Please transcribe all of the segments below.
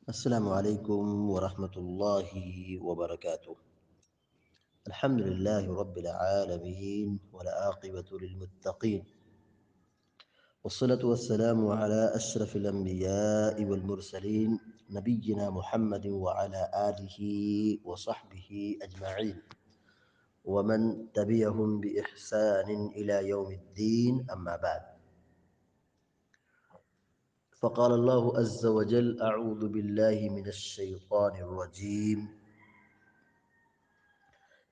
السلام عليكم ورحمة الله وبركاته. الحمد لله رب العالمين والعاقبة للمتقين، والصلاة والسلام على أشرف الأنبياء والمرسلين نبينا محمد وعلى آله وصحبه أجمعين ومن تبعهم بإحسان إلى يوم الدين. أما بعد، فقال الله عز وجل: أعوذ بالله من الشيطان الرجيم.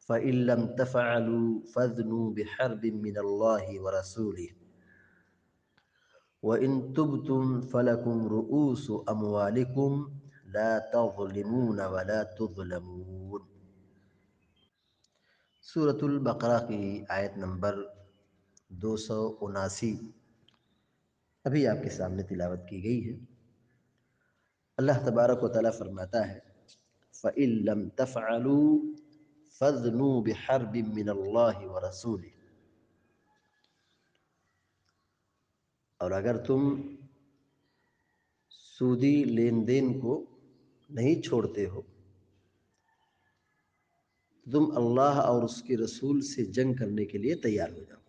فإن لم تفعلوا فاذنوا بحرب من الله ورسوله وإن تبتم فلكم رؤوس أموالكم لا تظلمون ولا تظلمون. سورة البقرہ کی آیت نمبر 279 ابھی آپ کے سامنے تلاوت کی گئی ہے۔ اللہ تبارک و تعالیٰ فرماتا ہے: فَإِن لَّمْ تَفْعَلُوا فَاذْنُوا بِحَرْبٍ مِّنَ اللَّهِ وَرَسُولِهِ، اور اگر تم سودی لین دین کو نہیں چھوڑتے ہو تو تم اللہ اور اس کے رسول سے جنگ کرنے کے لیے تیار ہو جاؤ۔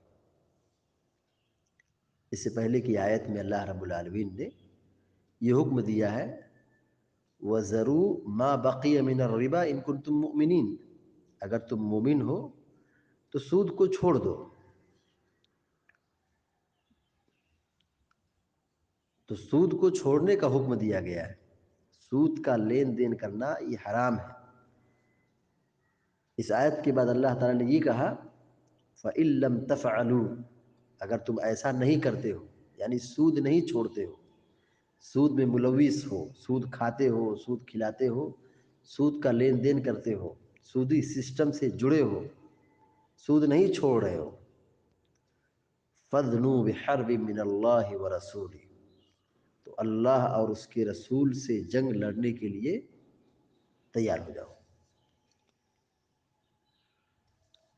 اس سے پہلے کی آیت میں اللہ رب العالمین نے یہ حکم دیا ہے: وَذَرُوا مَا بَقِيَ مِنَ الرِّبَا إِن كُنتُم مُؤْمِنِينَ، اگر تم مومن ہو تو سود کو چھوڑ دو۔ تو سود کو چھوڑنے کا حکم دیا گیا ہے۔ سود کا لین دین کرنا یہ حرام ہے۔ اس آیت کے بعد اللہ تعالیٰ نے یہ کہا: فَإِن لَّمْ تَفْعَلُوا، اگر تم ایسا نہیں کرتے ہو، یعنی سود نہیں چھوڑتے ہو، سود میں ملوث ہو، سود کھاتے ہو، سود کھلاتے ہو، سود کا لین دین کرتے ہو، سودی سسٹم سے جڑے ہو، سود نہیں چھوڑ رہے ہو، فَاذْنُوا بِحَرْبٍ مِّنَ اللَّهِ وَرَسُولِهِ، تو اللہ اور اس کے رسول سے جنگ لڑنے کے لیے تیار ہو جاؤ۔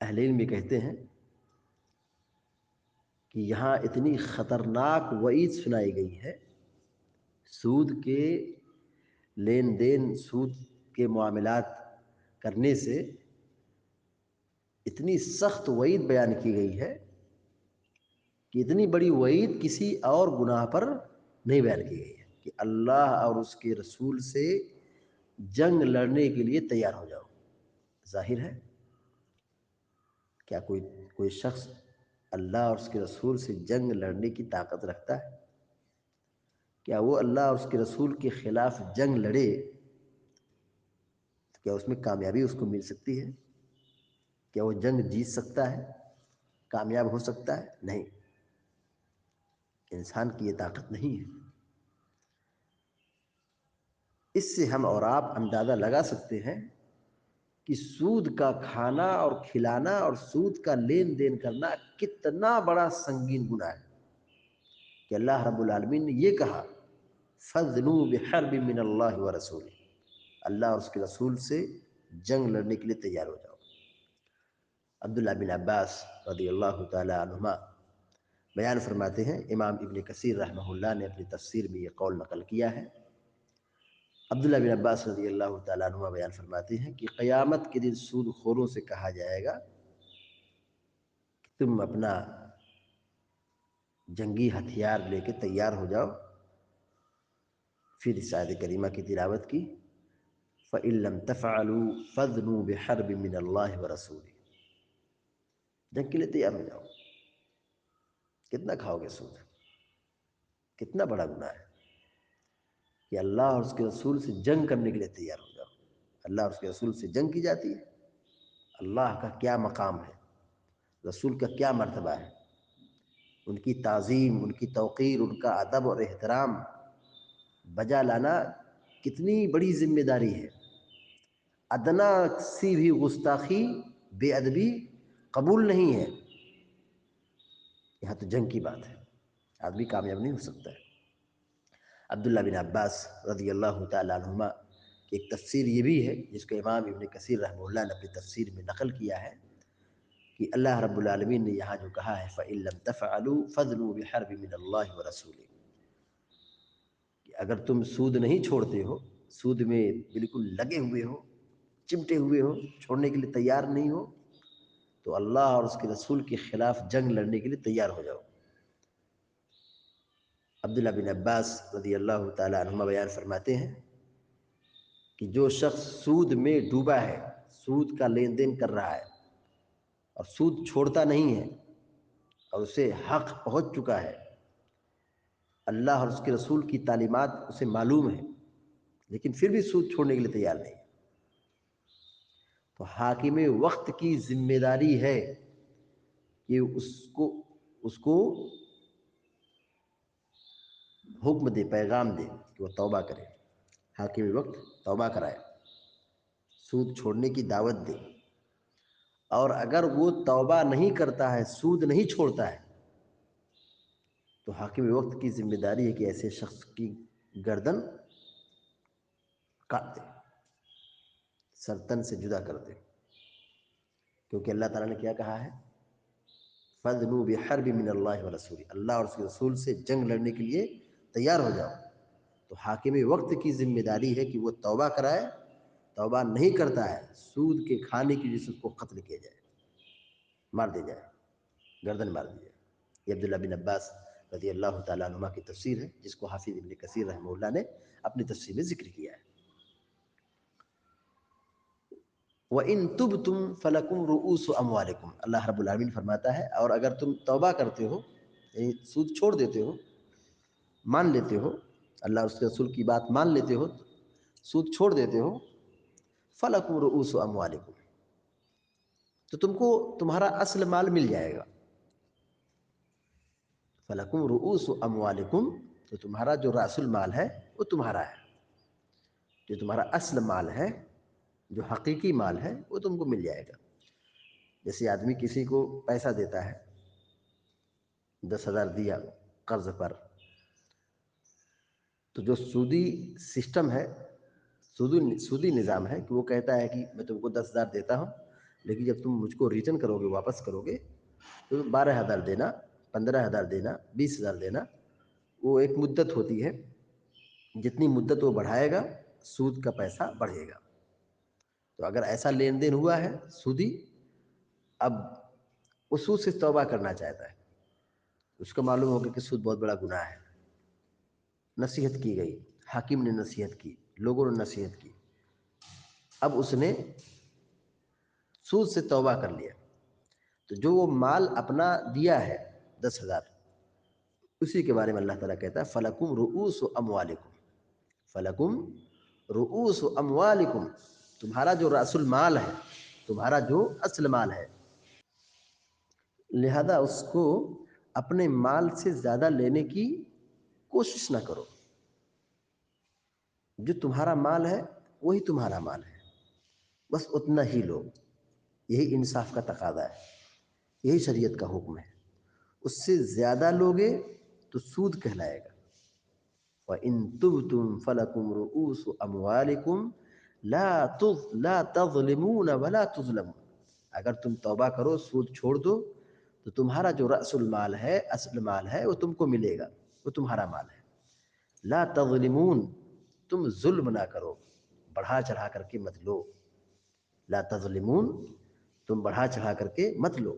اہل علم یہ کہتے ہیں کہ یہاں اتنی خطرناک وعید سنائی گئی ہے سود کے لین دین، سود کے معاملات کرنے سے اتنی سخت وعید بیان کی گئی ہے کہ اتنی بڑی وعید کسی اور گناہ پر نہیں بیان کی گئی ہے کہ اللہ اور اس کے رسول سے جنگ لڑنے کے لیے تیار ہو جاؤ۔ ظاہر ہے کیا کوئی شخص اللہ اور اس کے رسول سے جنگ لڑنے کی طاقت رکھتا ہے؟ کیا وہ اللہ اور اس کے رسول کے خلاف جنگ لڑے تو کیا اس میں کامیابی اس کو مل سکتی ہے؟ کیا وہ جنگ جیت سکتا ہے، کامیاب ہو سکتا ہے؟ نہیں، انسان کی یہ طاقت نہیں ہے۔ اس سے ہم اور آپ اندازہ لگا سکتے ہیں کہ سود کا کھانا اور کھلانا اور سود کا لین دین کرنا کتنا بڑا سنگین گناہ ہے کہ اللہ رب العالمین نے یہ کہا: فَاذْنُوا بِحَرْبٍ مِّنَ اللَّهِ وَرَسُولِهِ، اللہ اور اس کے رسول سے جنگ لڑنے کے لیے تیار ہو جاؤ۔ عبداللہ بن عباس رضی اللہ تعالی عنہما بیان فرماتے ہیں، امام ابن کثیر رحمہ اللہ نے اپنی تفسیر میں یہ قول نقل کیا ہے۔ عبداللہ بن عباس رضی اللہ تعالیٰ عنہ بیان فرماتے ہیں کہ قیامت کے دن سود خوروں سے کہا جائے گا کہ تم اپنا جنگی ہتھیار لے کے تیار ہو جاؤ۔ پھر اس آیت کریمہ کی تلاوت کی: فَإِن لَّمْ تَفْعَلُوا فَاذْنُوا بِحَرْبٍ مِّنَ اللَّهِ وَرَسُولِهِ، جنگ کے لیے تیار ہو جاؤ۔ کتنا کھاؤ گے سود؟ کتنا بڑا گناہ ہے کہ اللہ اور اس کے رسول سے جنگ کرنے کے لیے تیار ہو جاؤ۔ اللہ اور اس کے رسول سے جنگ کی جاتی ہے۔ اللہ کا کیا مقام ہے، رسول کا کیا مرتبہ ہے، ان کی تعظیم، ان کی توقیر، ان کا ادب اور احترام بجا لانا کتنی بڑی ذمہ داری ہے۔ ادنا سی بھی گستاخی، بے ادبی قبول نہیں ہے۔ یہاں تو جنگ کی بات ہے، آدمی کامیاب نہیں ہو سکتا ہے۔ عبداللہ بن عباس رضی اللہ تعالیٰ عنہما کی ایک تفسیر یہ بھی ہے، جس کو امام ابن کثیر رحمہ اللہ نے اپنی تفسیر میں نقل کیا ہے، کہ اللہ رب العالمین نے یہاں جو کہا ہے فَإِن لَّمْ تَفْعَلُوا فَاذْنُوا بِحَرْبٍ مِّنَ اللَّهِ وَرَسُولِهِ، کہ اگر تم سود نہیں چھوڑتے ہو سود میں بالکل لگے ہوئے ہو، چمٹے ہوئے ہو، چھوڑنے کے لیے تیار نہیں ہو، تو اللہ اور اس کے رسول کے خلاف جنگ لڑنے کے لیے تیار ہو جاؤ۔ عبداللہ بن عباس رضی اللہ تعالیٰ عنہما بیان فرماتے ہیں کہ جو شخص سود میں ڈوبا ہے، سود کا لین دین کر رہا ہے اور سود چھوڑتا نہیں ہے اور اسے حق پہنچ چکا ہے، اللہ اور اس کے رسول کی تعلیمات اسے معلوم ہے، لیکن پھر بھی سود چھوڑنے کے لیے تیار نہیں، تو حاکم وقت کی ذمہ داری ہے کہ اس کو حکم دے، پیغام دے کہ وہ توبہ کرے، حاکم وقت توبہ کرائے، سود چھوڑنے کی دعوت دے، اور اگر وہ توبہ نہیں کرتا ہے، سود نہیں چھوڑتا ہے، تو حاکم وقت کی ذمہ داری ہے کہ ایسے شخص کی گردن کاٹ دے، سر تن سے جدا کر دے، کیونکہ اللہ تعالیٰ نے کیا کہا ہے؟ فَاذْنُوا بِحَرْبٍ مِّنَ اللَّهِ وَرَسُولِهِ، اللہ اور اس کے رسول سے جنگ لڑنے کے لیے تیار ہو جاؤ۔ تو حاکم وقت کی ذمہ داری ہے کہ وہ توبہ کرائے، توبہ نہیں کرتا ہے، سود کے کھانے کی وجہ سے اس کو قتل کیا جائے، مار دیا جائے، گردن مار دی جائے۔ یہ عبداللہ بن عباس رضی اللہ تعالیٰ عنہما کی تفسیر ہے، جس کو حافظ ابن کثیر رحمہ اللہ نے اپنی تفسیر میں ذکر کیا ہے۔ وَإِن تُبْتُمْ فَلَكُمْ رُؤُوسُ أَمْوَالِكُمْ، اللہ رب العالمین فرماتا ہے اور اگر تم توبہ کرتے ہو، یعنی سود چھوڑ دیتے ہو، مان لیتے ہو، اللہ اور اس کے رسول کی بات مان لیتے ہو، سود چھوڑ دیتے ہو، فَلَكُمْ رُؤُوسُ أَمْوَالِكُمْ، تو تم کو تمہارا اصل مال مل جائے گا۔ فَلَكُمْ رُؤُوسُ أَمْوَالِكُمْ، تو تمہارا جو رأس المال ہے وہ تمہارا ہے، جو تمہارا اصل مال ہے، جو حقیقی مال ہے وہ تم کو مل جائے گا۔ جیسے آدمی کسی کو پیسہ دیتا ہے، 10,000 دیا قرض پر، تو جو سودی سسٹم ہے، سودی نظام ہے کہ وہ کہتا ہے کہ میں تم کو 10,000 دیتا ہوں، لیکن جب تم مجھ کو ریٹرن کرو گے، واپس کرو گے، تو 12,000 دینا، 15,000 دینا، 20,000 دینا، وہ ایک مدت ہوتی ہے، جتنی مدت وہ بڑھائے گا سود کا پیسہ بڑھے گا۔ تو اگر ایسا لین دین ہوا ہے سودی، اب وہ سود سے توبہ کرنا چاہتا ہے، اس کو معلوم ہوگا کہ سود بہت بڑا گناہ ہے، نصیحت کی گئی، حاکم نے نصیحت کی، لوگوں نے نصیحت کی، اب اس نے سود سے توبہ کر لیا، تو جو وہ مال اپنا دیا ہے 10,000، اسی کے بارے میں اللہ تعالیٰ کہتا ہے فَلَكُمْ رُؤُوسُ أَمْوَالِكُمْ، فَلَكُمْ رُؤُوسُ أَمْوَالِكُمْ، تمہارا جو رأس المال ہے، تمہارا جو اصل مال ہے، لہذا اس کو اپنے مال سے زیادہ لینے کی کوشش نہ کرو، جو تمہارا مال ہے وہی تمہارا مال ہے، بس اتنا ہی لو، یہی انصاف کا تقاضا ہے، یہی شریعت کا حکم ہے، اس سے زیادہ لوگے تو سود کہلائے گا۔ وَإِن تُبْتُمْ فَلَكُمْ رُؤُوسُ أَمْوَالِكُمْ لَا تَظْلِمُونَ وَلَا تُظْلَمُونَ، اگر تم توبہ کرو، سود چھوڑ دو، تو تمہارا جو رأس المال ہے، اصل مال ہے، وہ تم کو ملے گا، وہ تمہارا مال ہے۔ لا تظلمون، تم ظلم نہ کرو، بڑھا چڑھا کر کے مت لو، لا تظلمون، تم بڑھا چڑھا کر کے مت لو،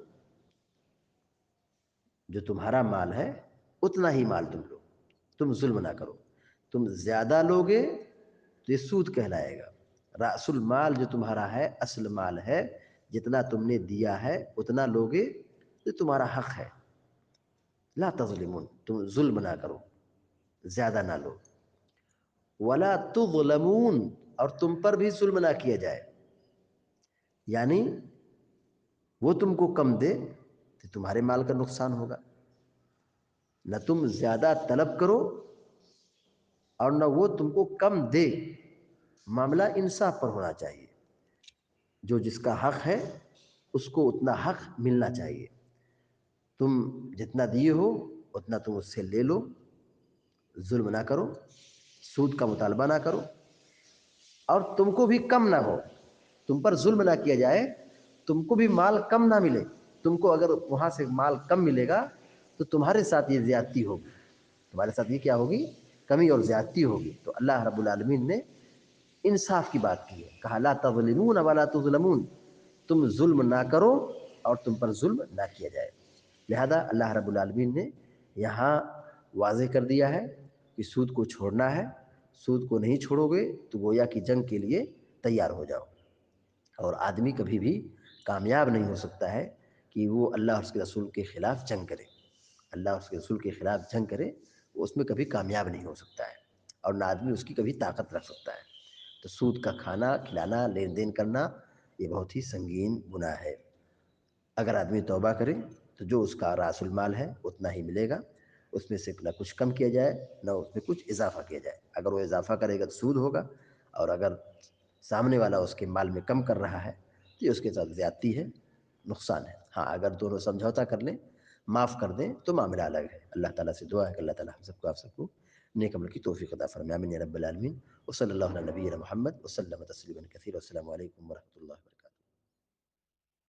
جو تمہارا مال ہے اتنا ہی مال تم لو، تم ظلم نہ کرو، تم زیادہ لوگے تو یہ سود کہلائے گا، رأس المال جو تمہارا ہے، اصل مال ہے، جتنا تم نے دیا ہے اتنا لوگے تو تمہارا حق ہے۔ لا تظلمون، تم ظلم نہ کرو، زیادہ نہ لو، ولا تظلمون، اور تم پر بھی ظلم نہ کیا جائے، یعنی وہ تم کو کم دے تو تمہارے مال کا نقصان ہوگا، نہ تم زیادہ طلب کرو اور نہ وہ تم کو کم دے، معاملہ انصاف پر ہونا چاہیے، جو جس کا حق ہے اس کو اتنا حق ملنا چاہیے، تم جتنا دیے ہو اتنا تم اس سے لے لو، ظلم نہ کرو، سود کا مطالبہ نہ کرو، اور تم کو بھی کم نہ ہو، تم پر ظلم نہ کیا جائے، تم کو بھی مال کم نہ ملے، تم کو اگر وہاں سے مال کم ملے گا تو تمہارے ساتھ یہ زیادتی ہوگی، تمہارے ساتھ یہ کیا ہوگی؟ کمی اور زیادتی ہوگی۔ تو اللہ رب العالمین نے انصاف کی بات کی ہے، کہا لا تظلمون ولا تظلمون، تم ظلم نہ کرو اور تم پر ظلم نہ کیا جائے۔ لہذا اللہ رب العالمین نے یہاں واضح کر دیا ہے کہ سود کو چھوڑنا ہے، سود کو نہیں چھوڑو گے تو گویا کی جنگ کے لیے تیار ہو جاؤ۔ اور آدمی کبھی بھی کامیاب نہیں ہو سکتا ہے کہ وہ اللہ اور اس کے رسول کے خلاف جنگ کرے، اللہ اور اس کے رسول کے خلاف جنگ کرے، وہ اس میں کبھی کامیاب نہیں ہو سکتا ہے، اور نہ آدمی اس کی کبھی طاقت رکھ سکتا ہے۔ تو سود کا کھانا کھلانا لین دین کرنا یہ بہت ہی سنگین گناہ ہے۔ اگر آدمی توبہ کرے تو جو اس کا راس المال ہے اتنا ہی ملے گا، اس میں سے نہ کچھ کم کیا جائے نہ اس میں کچھ اضافہ کیا جائے۔ اگر وہ اضافہ کرے گا تو سود ہوگا، اور اگر سامنے والا اس کے مال میں کم کر رہا ہے تو یہ اس کے ساتھ زیادتی ہے، نقصان ہے۔ ہاں اگر دونوں سمجھوتا کر لیں، معاف کر دیں تو معاملہ الگ ہے۔ اللہ تعالیٰ سے دعا ہے کہ اللہ تعالیٰ ہم سب کو آپ سب کو نیک عمل کی توفیق عطا فرمائے، آمین یا رب العالمین۔ وصلی اللہ علی نبینا محمد وسلم تسلیما کثیرا، والسلام علیکم ورحمۃ اللہ۔